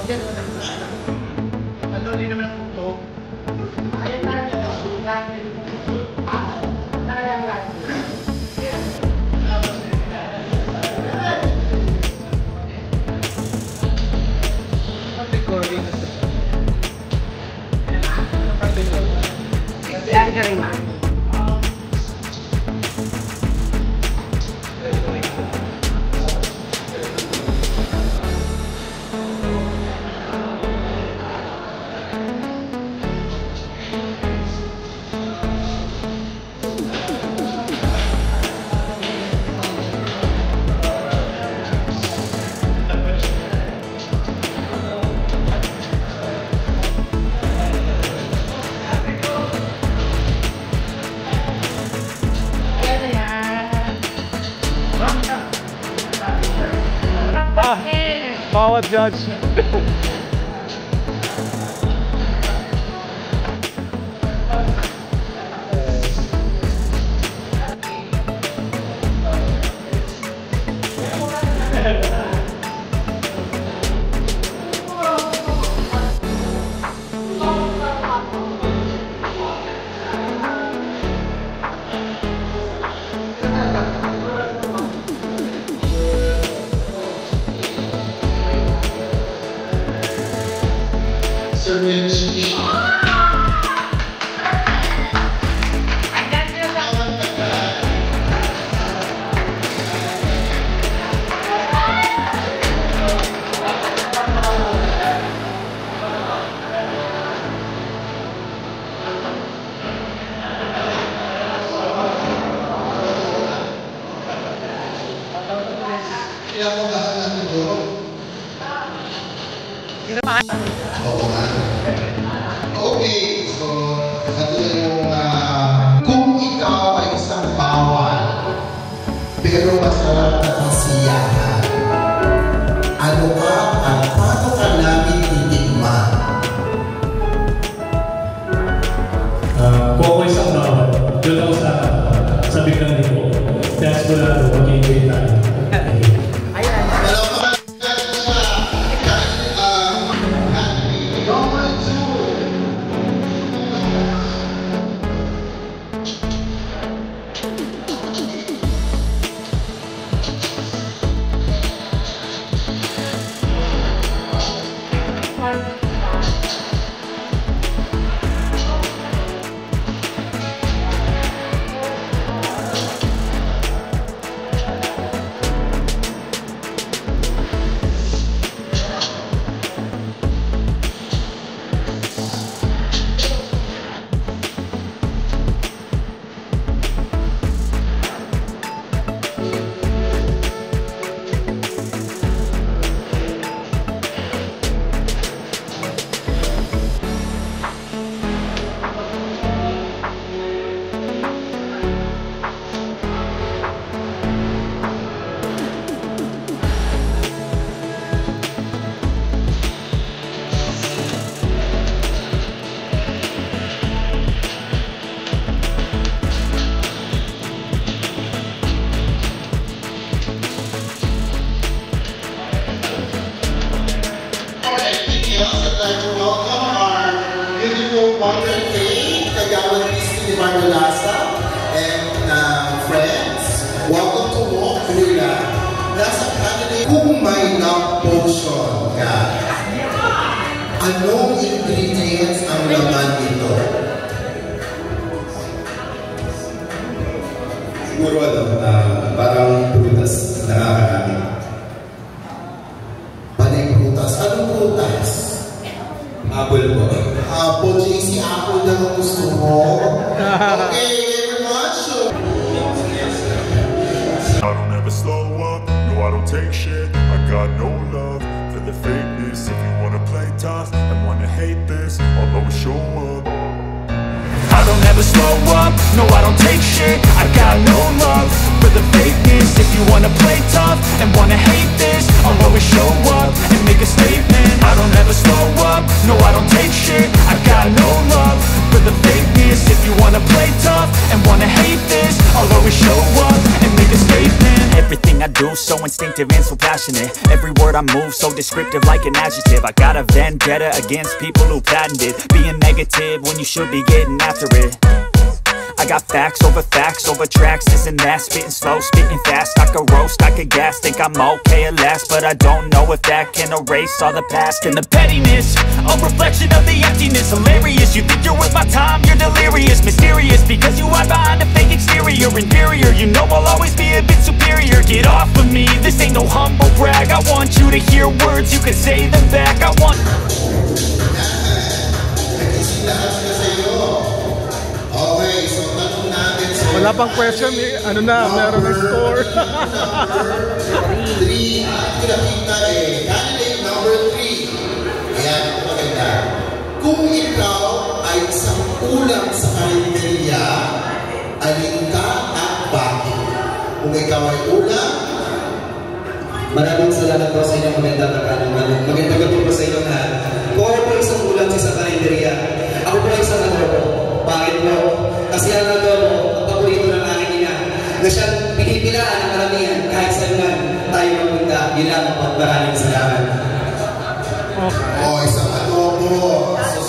Ano, hindi naman ang puto. Ayan na. Yan ka rin. Bawat judge. Oo nga. Okay, so ito na yung kung ikaw ay isang bawal pero masarap na kasiyahan, ano ka at paano ka namin titikman? Kung ako isang bawal, doon ako sa biglang lipo. That's wala ako, mag-i-enjoy tayo. Welcome to Walk Rila. Nasa kanila kung may love potion ka, anong ingredients ang laman nito? Siguro parang prutas na Panay prutas. Anong prutas? apple po. Apple, JC, apple na ang gusto mo. Okay, everyone. So I don't ever slow up, no I don't take shit. I got no love for the fakeness. If you wanna play tough and wanna hate this, I'll always show up. I don't ever slow up, no I don't take shit. I got no love for the fakeness. If you wanna play tough and wanna hate this, I'll always show up and make a statement. I don't ever slow up, no I don't take shit. I got no love for the fakeness. If you wanna play tough and wanna hate this, I'll always show up and make a statement. Everything I do so instinctive. vindictive and so passionate. Every word I move so descriptive like an adjective. I got a vendetta against people who patented being negative when you should be getting after it. I got facts over tracks, this and that. Spitting slow, spitting fast, I could roast, I could gas. Think I'm okay at last, but I don't know if that can erase all the past. And the pettiness, a reflection of the emptiness. Hilarious, you think you're worth my time, you're delirious. Mysterious, because you hide behind a fake exterior. Inferior, you know I'll always be a bit superior. Get off of me, this ain't no humble brag. I want you to hear words, you can say them back. I want... Okay, so tanong natin sa... Wala pang question eh. Ano na, meron ng score. 3, nakita eh. Candidate number 3. Ayan, maganda. Kung ikaw ay isang ulam sa karinderya, alin ka at bakit? Kung ikaw ay ulam, Maraming salamat po sa inyong magandang katanungan. Magandang gabi po sa inyo lahat. Kung ako po isang ulam sa isang karinderya, ako po isang adobo. Bakit po? Kasi ang adobo, ang paborito ng aking ina, na siyang pinipilaan ng karamihan kahit saan man tayo magpunta. Yun lang po at maraming salamat. isang adobo. So,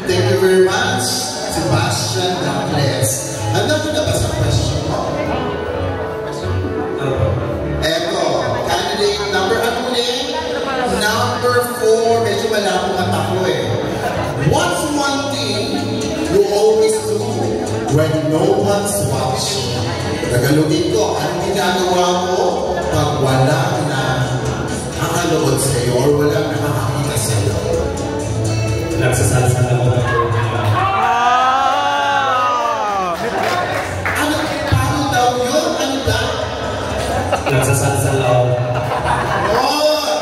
thank you very much, Sebastian Daples. Handa mo na ba sa question mo? Eto, candidate number number 4. Medyo malapong mata ko eh. What's one thing you always do when no one's watching? Tagalogin ko, anong ginagawa mo pag wala na nakakalood sa'yo or wala nakakakita sa'yo? Nagsasalsal ako ng Paano daw yun? Ano daw? nagsasalsal ako.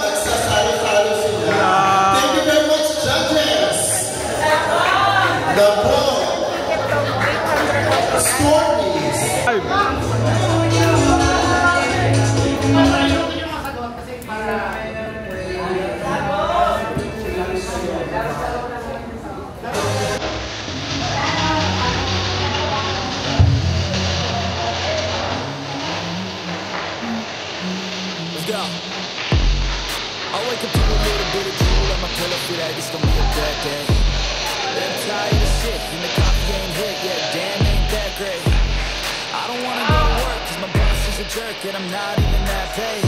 Nagsasalo-salo sila. Thank you very much, judges. The ball. Stories. I wake up to a little bit of drool on my pillow, feel like it's gonna be a bad day. I'm tired of shit, and the coffee ain't hit yet, damn ain't that great. I don't wanna go to work, cause my boss is a jerk, and I'm not even that paid.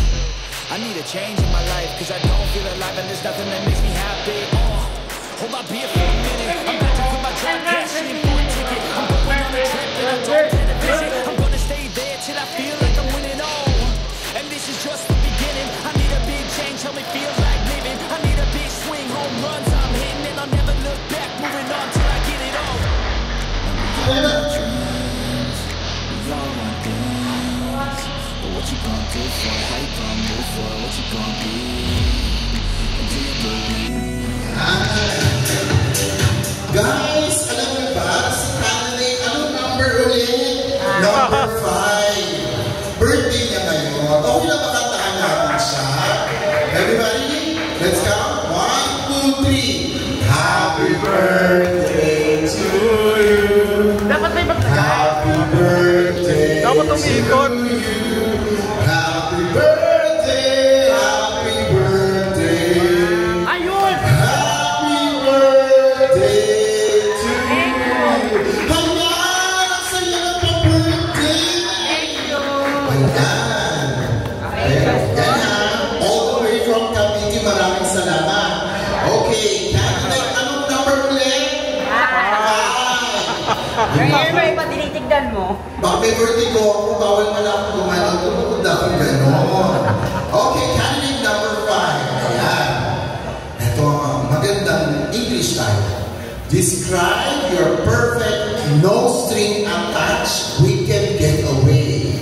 I need a change in my life, cause I don't feel alive and there's nothing that makes me happy. Hold my beer for a minute. I'm about to quit my job, cashing in for a ticket. I'm going on a trip and I don't plan to visit. I'm gonna stay there till I feel like I'm winning all. And this is just the beginning. I need a big change, help me feel like living. I need a big swing, home runs I'm hitting, and I'll never look back, moving on till I get it all. Dreams, we all want things, but what you gonna do for it? How you gonna move for it? What you gonna be? And do you believe? Guys, alam mo ba, si Candidate, anong number ulit? Number 5. Birthday niya ngayon. Okay na makataan natin siya. Everybody, let's count. 1, 2, 3. Happy birthday to you. Dapat may magtagal. Happy birthday Dapat umikot. to you. Happy birthday. Happy birthday. Ayun! Happy birthday to you. Hala! Ang saya ng pa-birthday! Ayan. Yan ha. All the way from Cavite, maraming salamat. Okay, Candidate, anong number ulit? 5. Ngayon mo iba tinitignan mo. Baka may birthday ko ako, bawal na lang gumalaw. Tumukod na akong gano'n. Okay, Candidate number 5. Ayan. Ito ang magandang English title. Describe your perfect no-string attached weekend getaway.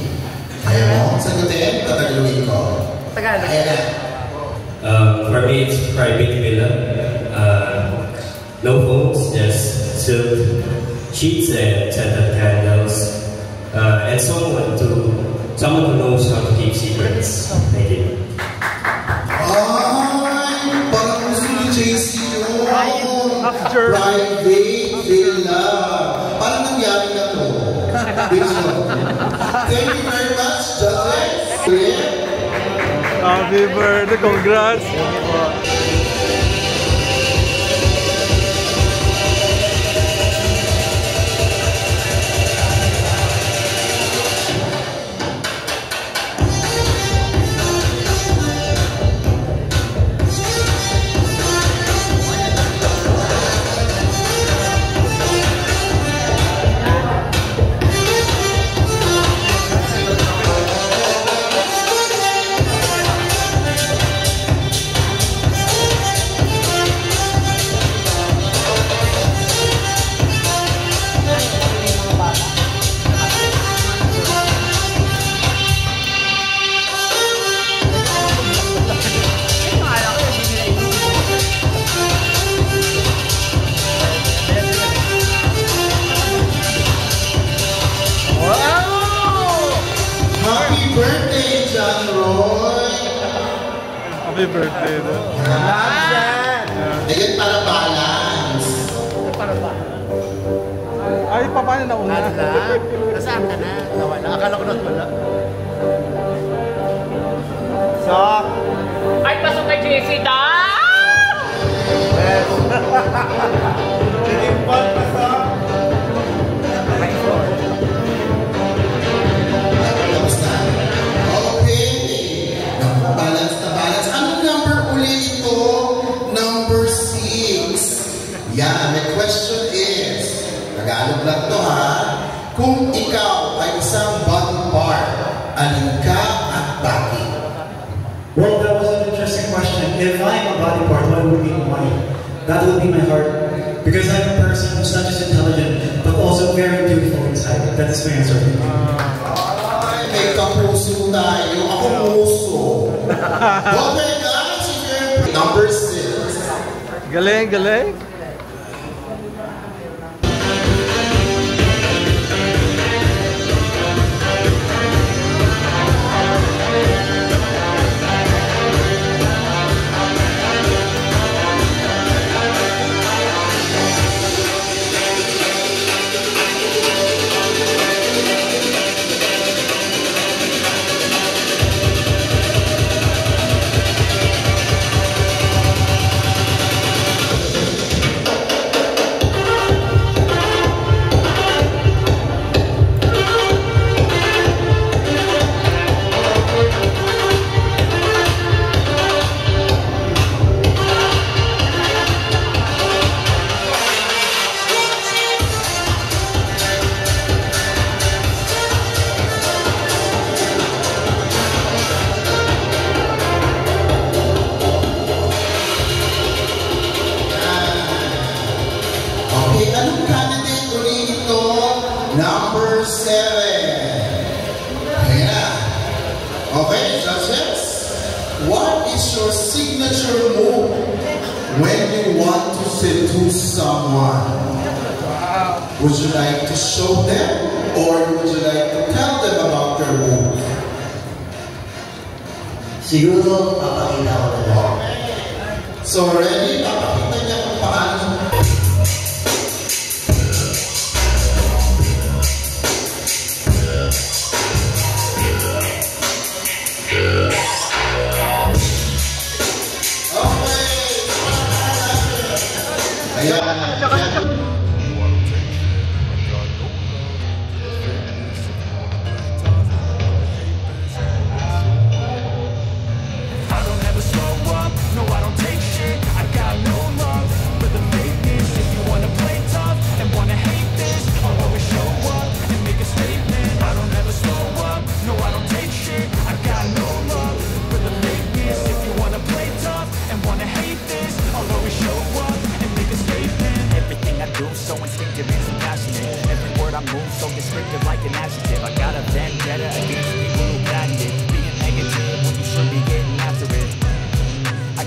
Ayaw mo? Sagutin? Tatagalogin ko. Tagalog. Ayan. For me, it's private villa. No phones, just silk sheets and scented candles, and someone who knows how to keep secrets. Thank you. Ay, parang gusto ni JC yun. After. Private villa. Parang nangyari na to. Thank you very much, Joseph. Happy birthday, congrats! Happy birthday, John Roy! Happy birthday. Ayan para balance. Ay, paano na una? Nasaan ka na? Nawala. Akala ko wala. Sak! Ay, pasok kay JC daw! Iimpal pa sa... Tapos na. Okay. Balance na balance. Anong number ulit ito? Number 6. Yeah, my question is, Tagalog lang to ha, kung ikaw ay isang body part, alin ka at bakit? Well, that was an interesting question. If I'm a body part, what would be mine? That would be my heart. Because I'm a person who's not just intelligent, but also very beautiful inside. That is my answer. Ay, may kapuso tayo. Ako puso. Okay guys, number 6. Galing, galing. want to seduce someone, would you like to show them or would you like to tell them about your move? Siguro, papakita ko na lang. So ready? Papakita niya kung paano.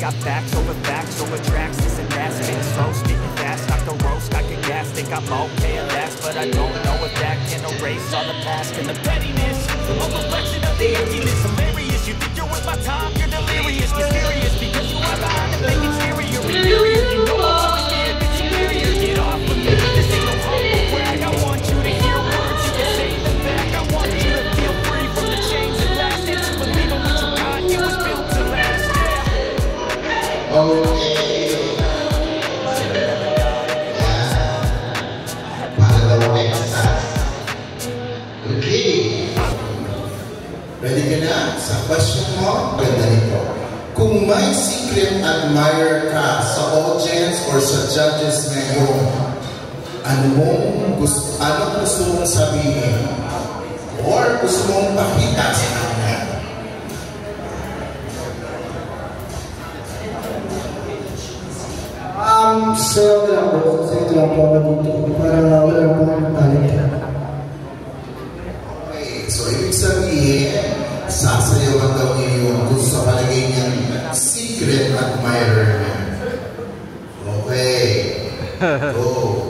Facts over tracks, this and that, spitting slow, speaking fast, knock the roast, I get gas, think I'm okay at last, but I don't know if that can erase all the past and the pettiness, a reflection of the emptiness, hilarious, you think you're worth my time, you're delirious, mysterious, because you are behind and make it scarier, inferior, you know I'll always be a bit superior, get off of me, this ain't no humble brag, I want you to hear words, you can say them back, I want you to feel free from the chains that last, and to believe in what you got, it was built to last, Ready ka na? Sa question mo, ganda nito. Kung may secret admirer ka sa audience or sa judges ngayon, ano gusto mong sabihin? Or gusto mong pakita sa kanya? Sayo lang po. Sayo lang po ako dito. Para wala po akong talent. Okay, so ibig sabihin, sasayawan daw niyo yung gusto sa palagay niyang secret admirer niya. Okay. Go.